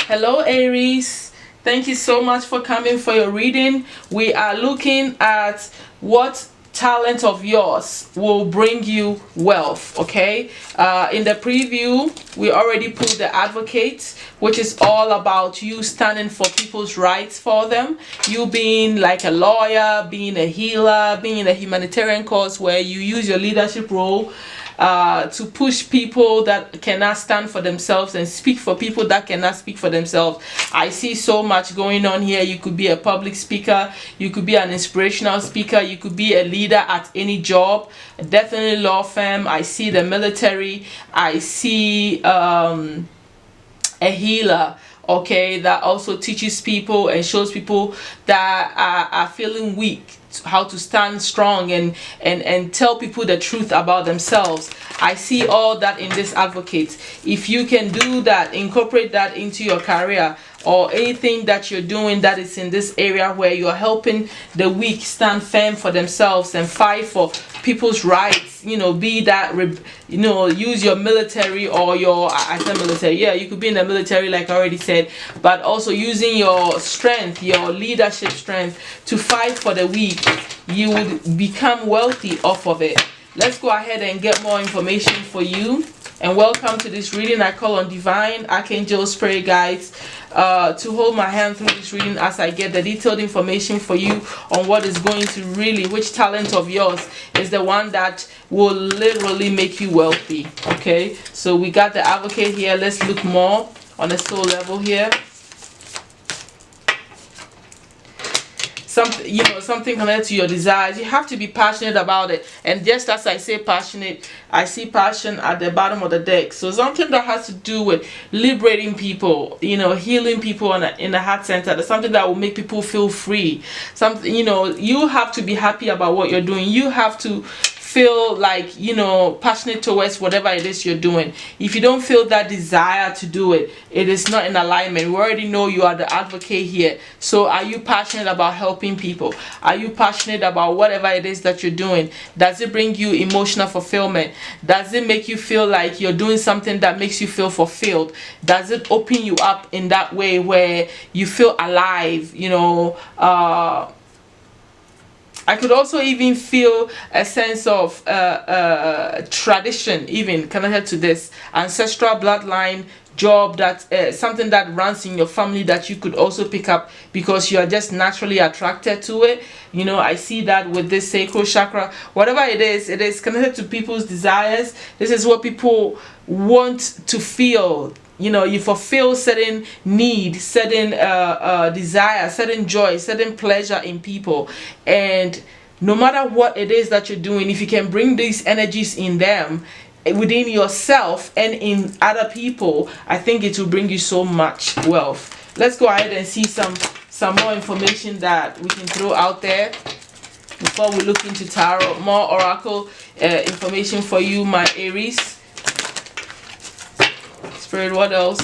Hello, Aries. Thank you so much for coming for your reading. We are looking at what talent of yours will bring you wealth. Okay, in the preview we already put the advocate, which is all about you standing for people's rights for them, you being like a lawyer, being a healer, being in a humanitarian cause where you use your leadership role to push people that cannot stand for themselves and speak for people that cannot speak for themselves. I see so much going on here. You could be a public speaker, you could be an inspirational speaker, you could be a leader at any job, definitely law firm. I see the military, I see a healer, okay, that also teaches people and shows people that are feeling weak how to stand strong and tell people the truth about themselves. I see all that in this advocate. If you can do that, incorporate that into your career or anything that you're doing that is in this area where you're helping the weak stand firm for themselves and fight for people's rights, be that, use your military or I said military, yeah, you could be in the military like I already said, but also using your strength, your leadership strength to fight for the weak, you would become wealthy off of it. Let's go ahead and get more information for you. And welcome to this reading. I call on divine archangel spirit guides to hold my hand through this reading as I get the detailed information for you on what is going to really, which talent of yours is the one that will literally make you wealthy. Okay, so we got the advocate here. Let's look more on a soul level here. Something connected to your desires. You have to be passionate about it, and just as I say passionate, I see passion at the bottom of the deck. So something that has to do with liberating people, healing people in the heart center. That's something that will make people feel free. Something, you have to be happy about what you're doing. You have to feel like passionate towards whatever it is you're doing. If you don't feel that desire to do it, it is not in alignment. We already know you are the advocate here. So are you passionate about helping people? Are you passionate about whatever it is that you're doing? Does it bring you emotional fulfillment? Does it make you feel like you're doing something that makes you feel fulfilled? Does it open you up in that way where you feel alive? I could also even feel a sense of tradition, even connected to this ancestral bloodline job, that something that runs in your family that you could also pick up because you are just naturally attracted to it. I see that with this sacral chakra. Whatever it is connected to people's desires. This is what people want to feel. You fulfill certain need, certain desire, certain joy, certain pleasure in people. And no matter what it is that you're doing, if you can bring these energies in them, within yourself and in other people, I think it will bring you so much wealth. Let's go ahead and see some more information that we can throw out there before we look into tarot. More oracle information for you, my Aries. Spirit, what else?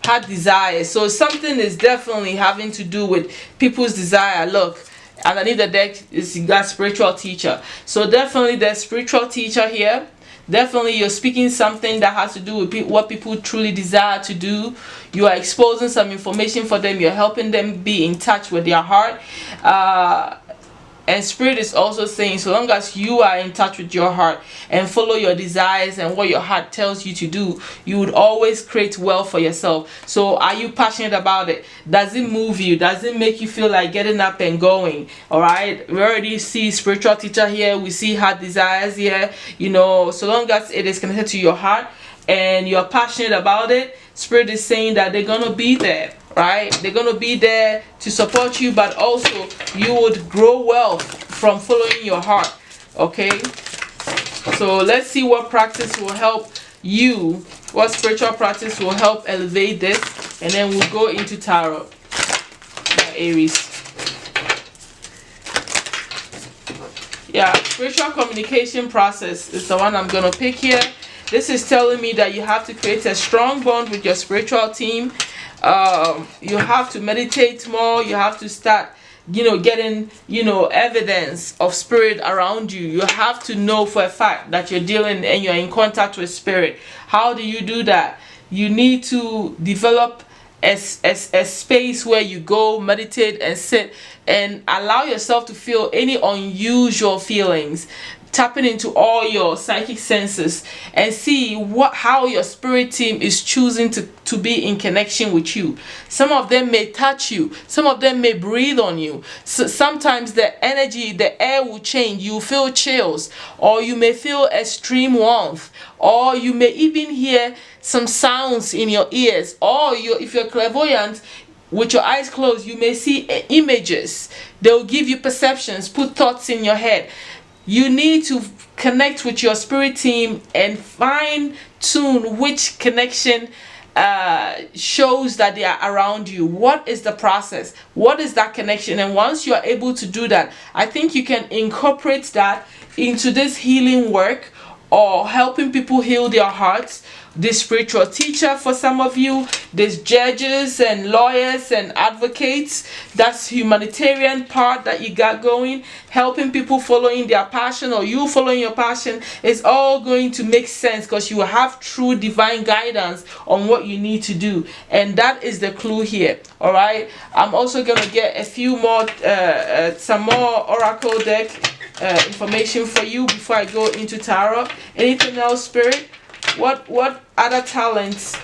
Heart desire. So something is definitely having to do with people's desire. Look, underneath the deck is you got spiritual teacher. So definitely there's spiritual teacher here. Definitely you're speaking something that has to do with what people truly desire to do. You are exposing some information for them. You're helping them be in touch with their heart. And spirit is also saying, so long as you are in touch with your heart and follow your desires and what your heart tells you to do, you would always create wealth for yourself. So are you passionate about it? Does it move you? Does it make you feel like getting up and going? All right, we already see spiritual teacher here. We see heart desires here. So long as it is connected to your heart and you're passionate about it, spirit is saying that they're gonna be there. Right, they're gonna be there to support you, but also you would grow wealth from following your heart. Okay, so let's see what practice will help you, what spiritual practice will help elevate this, and then we'll go into tarot. Aries. Yeah, spiritual communication process is the one I'm gonna pick here. This is telling me that you have to create a strong bond with your spiritual team. You have to meditate more. You have to start getting evidence of spirit around you. You have to know for a fact that you're dealing and you're in contact with spirit. How do you do that? You need to develop a space where you go meditate and sit and allow yourself to feel any unusual feelings, tapping into all your psychic senses and see how your spirit team is choosing to be in connection with you. Some of them may touch you, some of them may breathe on you. So sometimes the energy, the air will change. You feel chills, or you may feel extreme warmth, or you may even hear some sounds in your ears, or if you're clairvoyant, with your eyes closed, you may see images. They'll give you perceptions, put thoughts in your head. You need to connect with your spirit team and fine tune which connection shows that they are around you. What is the process? What is that connection? And once you are able to do that, I think you can incorporate that into this healing work or helping people heal their hearts. This spiritual teacher for some of you, there's judges and lawyers and advocates. That's humanitarian part that you got going, helping people following their passion or you following your passion. Is all going to make sense because you have true divine guidance on what you need to do, and that is the clue here. All right, I'm also gonna get a few more some more oracle deck information for you before I go into tarot. Anything else, spirit? What other talents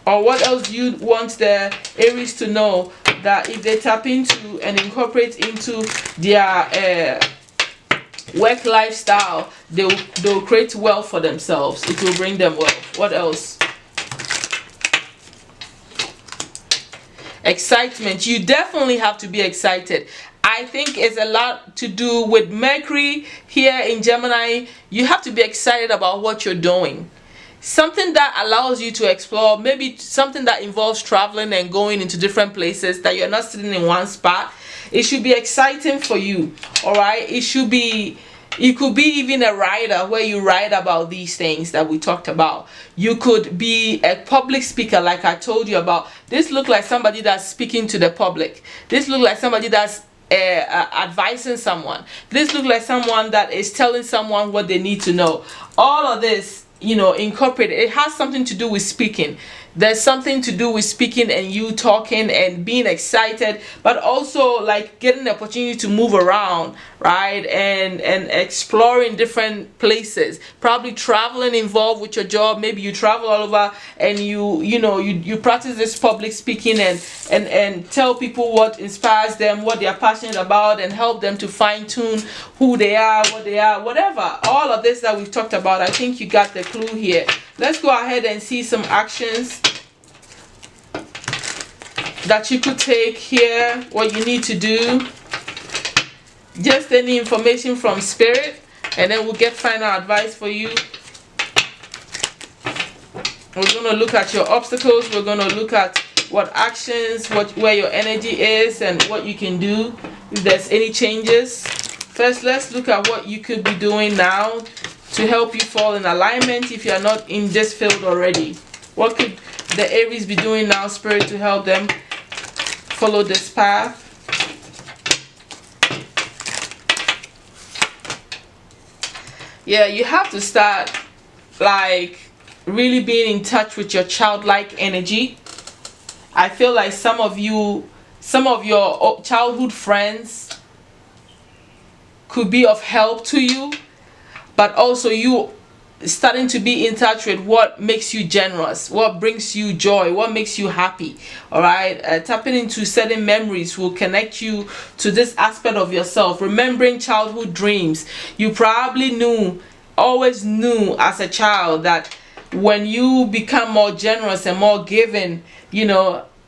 or what else do you want the Aries to know that if they tap into and incorporate into their work lifestyle, they'll create wealth for themselves? It will bring them wealth. What else? Excitement. You definitely have to be excited. I think it's a lot to do with Mercury here in Gemini. You have to be excited about what you're doing. Something that allows you to explore, maybe something that involves traveling and going into different places, that you're not sitting in one spot. It should be exciting for you. All right, it should be. You could be even a writer where you write about these things that we talked about. You could be a public speaker like I told you about. This look like somebody that's speaking to the public. This look like somebody that's advising someone. This look like someone that is telling someone what they need to know. All of this, incorporated. It has something to do with speaking. There's something to do with speaking and you talking and being excited, but also like getting the opportunity to move around, right? And exploring different places. Probably traveling involved with your job. Maybe you travel all over and you practice this public speaking and tell people what inspires them, what they are passionate about, and help them to fine tune who they are, what they are, whatever. All of this that we've talked about, I think you got the clue here. Let's go ahead and see some actions that you could take here, what you need to do. Just any information from spirit, and then we'll get final advice for you. We're going to look at your obstacles. We're going to look at what actions, where your energy is, and what you can do if there's any changes. First, let's look at what you could be doing now to help you fall in alignment if you're not in this field already. What could the Aries be doing now, spirit, to help them follow this path? Yeah, you have to start like really being in touch with your childlike energy. I feel like some of your childhood friends could be of help to you, but also you starting to be in touch with what makes you generous, what brings you joy, what makes you happy. All right, tapping into certain memories will connect you to this aspect of yourself. Remembering childhood dreams. You probably always knew as a child that when you become more generous and more giving, you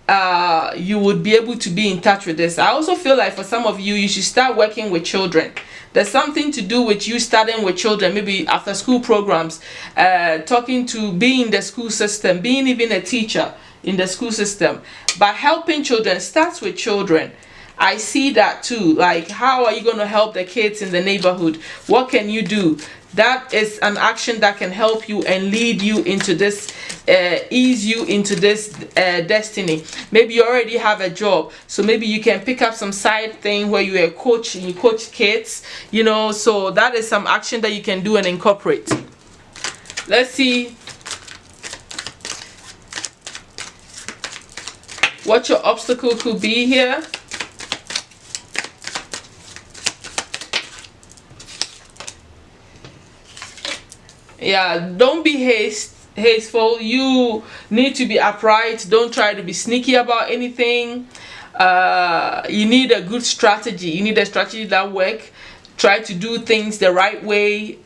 would be able to be in touch with this. I also feel like for some of you, you should start working with children. There's something to do with you starting with children, maybe after school programs, being in the school system, being even a teacher in the school system. But helping children starts with children. I see that too. Like, how are you going to help the kids in the neighborhood? What can you do? that is an action that can help you and lead you into this, ease you into this destiny. Maybe you already have a job, so maybe you can pick up some side thing where you're a coach and you coach kids, you know. So that is some action that you can do and incorporate. Let's see what your obstacle could be here. Yeah, don't be hasteful. You need to be upright. Don't try to be sneaky about anything. You need a good strategy. You need a strategy that works. Try to do things the right way.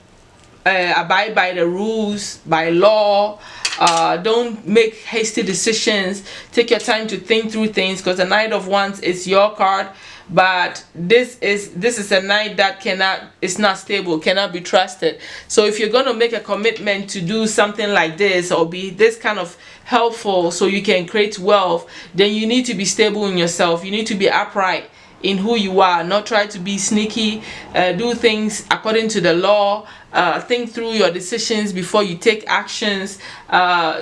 Abide by the rules, by law. Don't make hasty decisions. Take your time to think through things, because the Knight of Wands is your card, but this is a knight that is not stable, cannot be trusted. So if you're going to make a commitment to do something like this, or be this kind of helpful so you can create wealth, then you need to be stable in yourself. You need to be upright in who you are, not try to be sneaky. Do things according to the law. Think through your decisions before you take actions.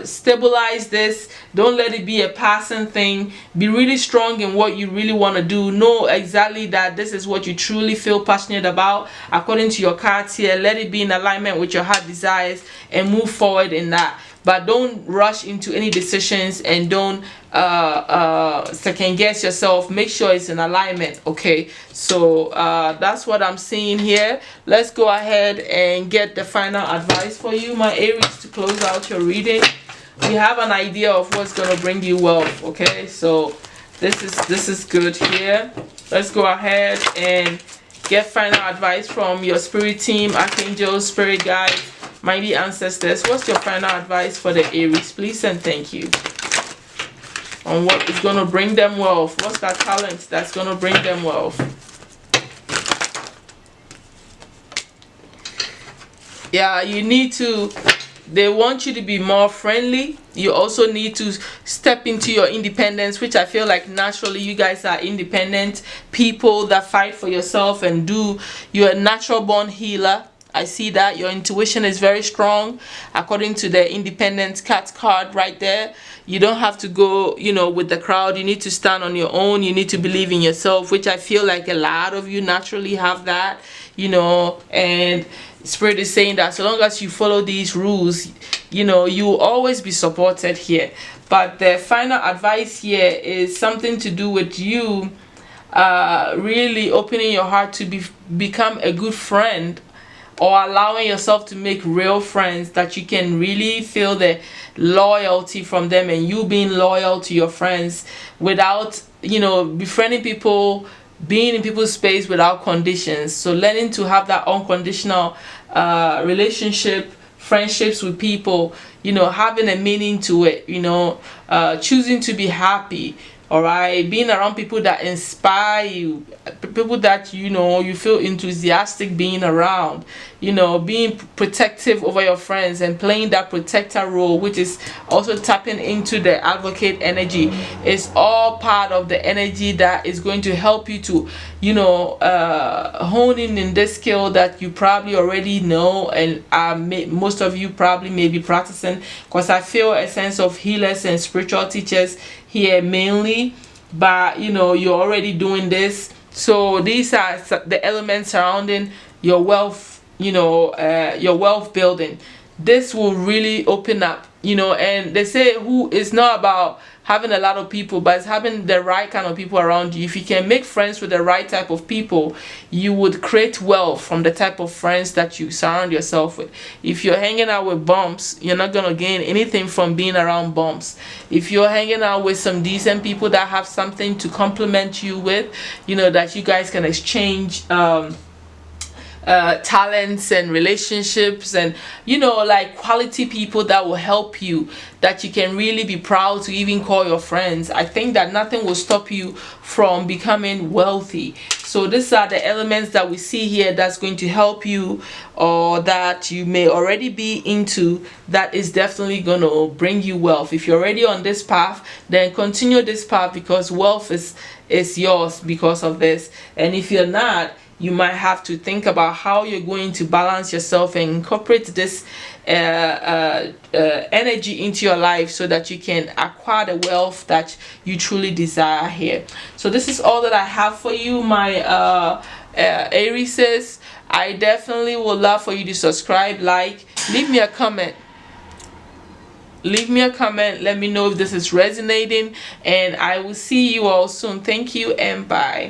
Stabilize this. Don't let it be a passing thing. Be really strong in what you really want to do. Know exactly that this is what you truly feel passionate about according to your cards here. Let it be in alignment with your heart desires and move forward in that. But don't rush into any decisions, and don't second guess yourself. Make sure it's in alignment. Okay, so that's what I'm seeing here. Let's go ahead and get the final advice for you, my Aries, to close out your reading. We have an idea of what's going to bring you wealth. Okay, so this is good here. Let's go ahead and get final advice from your spirit team, archangels, spirit guides, mighty ancestors. What's your final advice for the Aries, please and thank you, on what is going to bring them wealth? What's that talent that's going to bring them wealth? Yeah, you need to, they want you to be more friendly. You also need to step into your independence, which I feel like naturally you guys are independent people that fight for yourself and do. You're a natural born healer. I see that your intuition is very strong according to the independent cat card right there. You don't have to go, you know, with the crowd. You need to stand on your own. You need to believe in yourself, which I feel like a lot of you naturally have that, you know. And Spirit is saying that so long as you follow these rules, you know, you will always be supported here. But the final advice here is something to do with you really opening your heart to become a good friend, or allowing yourself to make real friends that you can really feel the loyalty from them, and you being loyal to your friends without, you know, befriending people, being in people's space without conditions. So learning to have that unconditional relationship, friendships with people, you know, having a meaning to it, you know, choosing to be happy. All right, being around people that inspire you, people that, you know, you feel enthusiastic being around, you know, being protective over your friends and playing that protector role, which is also tapping into the advocate energy, is all part of the energy that is going to help you to, you know, hone in this skill that you probably already know, and most of you probably may be practicing, because I feel a sense of healers and spiritual teachers here mainly, but you know, you're already doing this. So these are the elements surrounding your wealth, you know, your wealth building. This will really open up, you know. And they say who is not about having a lot of people, but it's having the right kind of people around you. If you can make friends with the right type of people, you would create wealth from the type of friends that you surround yourself with. If you're hanging out with bumps, you're not gonna gain anything from being around bumps. If you're hanging out with some decent people that have something to complement you with, you know, that you guys can exchange talents and relationships, and you know, like quality people that will help you, that you can really be proud to even call your friends, I think that nothing will stop you from becoming wealthy. So these are the elements that we see here that's going to help you, or that you may already be into, that is definitely going to bring you wealth. If you're already on this path, then continue this path, because wealth is yours because of this. And if you're not, you might have to think about how you're going to balance yourself and incorporate this energy into your life so that you can acquire the wealth that you truly desire here. So this is all that I have for you, my Aries. I definitely would love for you to subscribe, like, leave me a comment. Leave me a comment, let me know if this is resonating, and I will see you all soon. Thank you and bye.